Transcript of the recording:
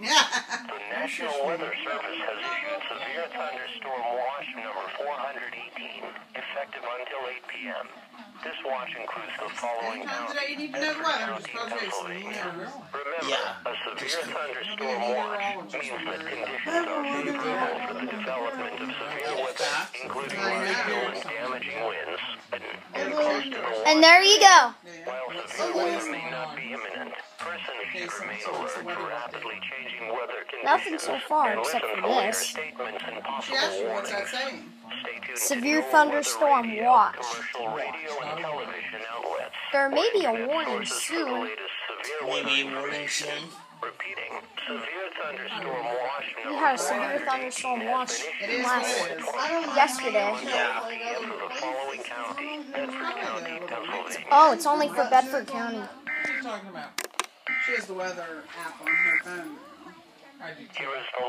The National Weather Service has issued severe thunderstorm watch number 418, effective until 8 p.m. This watch includes the following counties: Bedford County, Pennsylvania. Remember, a severe thunderstorm watch means that conditions are favorable for the development of severe weather, including large hail and damaging winds, and close to the water. And there you go. While severe weather may not be imminent, persons should remain alert to rapidly changing weather conditions. Nothing so far and except listen for for this. statements and possible What's that warnings. saying? Stay tuned Severe to thunderstorm radio, watch. commercial radio and television outlets. There may be a Internet warning sources for the soon. latest severe weather Maybe a warning information. soon. Repeating, severe thunderstorm watch We number had a severe thunderstorm 418 watch has been It is last what it is. yesterday. Yeah. for the following counties: Bedford County, Pennsylvania. Oh, it's only for Bedford County. What are you talking about? She has the weather app on her phone. Here is the